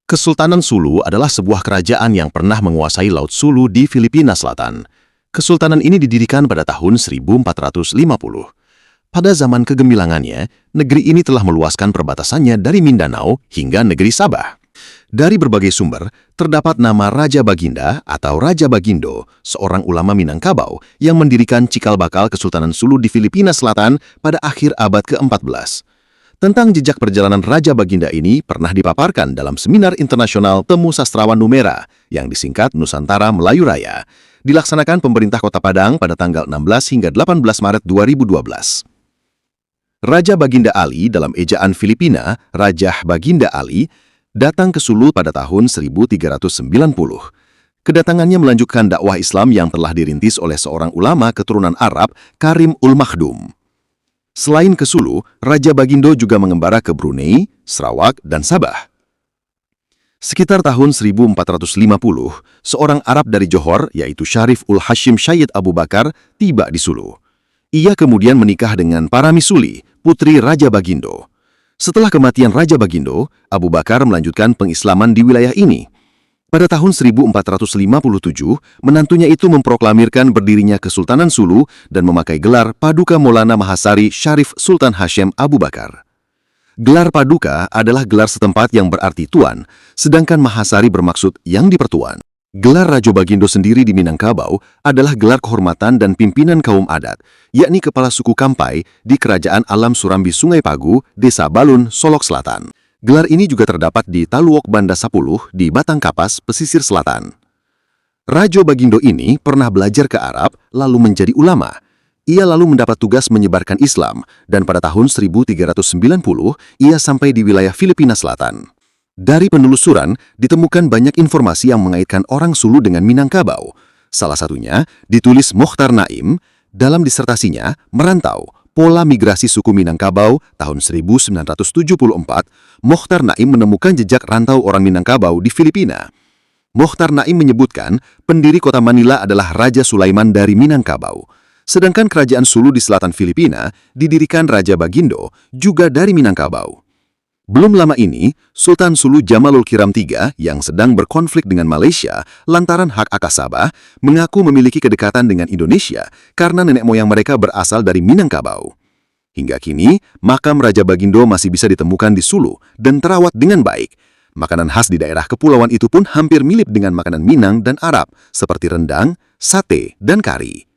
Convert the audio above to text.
Kesultanan Sulu adalah sebuah kerajaan yang pernah menguasai Laut Sulu di Filipina Selatan. Kesultanan ini didirikan pada tahun 1450. Pada zaman kegemilangannya, negeri ini telah meluaskan perbatasannya dari Mindanao hingga negeri Sabah. Dari berbagai sumber, terdapat nama Raja Baginda atau Raja Bagindo, seorang ulama Minangkabau yang mendirikan cikal bakal Kesultanan Sulu di Filipina Selatan pada akhir abad ke-14. Tentang jejak perjalanan Raja Baginda ini pernah dipaparkan dalam seminar internasional Temu Sastrawan Numera yang disingkat Nusantara Melayu Raya, dilaksanakan pemerintah Kota Padang pada tanggal 16 hingga 18 Maret 2012. Raja Baginda Ali dalam ejaan Filipina, Rajah Baginda Ali, datang ke Sulu pada tahun 1390. Kedatangannya melanjutkan dakwah Islam yang telah dirintis oleh seorang ulama keturunan Arab, Karim ul-Makhdum. Selain ke Sulu, Raja Bagindo juga mengembara ke Brunei, Sarawak, dan Sabah. Sekitar tahun 1450, seorang Arab dari Johor, yaitu Syarif ul-Hashim Syed Abu Bakar, tiba di Sulu. Ia kemudian menikah dengan Paramisuli, putri Raja Bagindo. Setelah kematian Raja Bagindo, Abu Bakar melanjutkan pengislaman di wilayah ini. Pada tahun 1457, menantunya itu memproklamirkan berdirinya Kesultanan Sulu dan memakai gelar Paduka Maulana Mahasari Syarif Sultan Hashim Abu Bakar. Gelar Paduka adalah gelar setempat yang berarti tuan, sedangkan Mahasari bermaksud yang dipertuan. Gelar Raja Bagindo sendiri di Minangkabau adalah gelar kehormatan dan pimpinan kaum adat, yakni kepala suku Kampai di Kerajaan Alam Surambi Sungai Pagu, Desa Balun, Solok Selatan. Gelar ini juga terdapat di Taluok Banda Sapuluh di Batang Kapas, pesisir selatan. Raja Bagindo ini pernah belajar ke Arab lalu menjadi ulama. Ia lalu mendapat tugas menyebarkan Islam dan pada tahun 1390 ia sampai di wilayah Filipina Selatan. Dari penelusuran ditemukan banyak informasi yang mengaitkan orang Sulu dengan Minangkabau. Salah satunya ditulis Mokhtar Naim dalam disertasinya Merantau, Pola Migrasi Suku Minangkabau tahun 1974, Mokhtar Naim menemukan jejak rantau orang Minangkabau di Filipina. Mokhtar Naim menyebutkan pendiri kota Manila adalah Raja Sulaiman dari Minangkabau. Sedangkan kerajaan Sulu di selatan Filipina didirikan Raja Bagindo juga dari Minangkabau. Belum lama ini, Sultan Sulu Jamalul Kiram III yang sedang berkonflik dengan Malaysia lantaran hak atas Sabah mengaku memiliki kedekatan dengan Indonesia karena nenek moyang mereka berasal dari Minangkabau. Hingga kini, makam Raja Bagindo masih bisa ditemukan di Sulu dan terawat dengan baik. Makanan khas di daerah kepulauan itu pun hampir mirip dengan makanan Minang dan Arab, seperti rendang, sate, dan kari.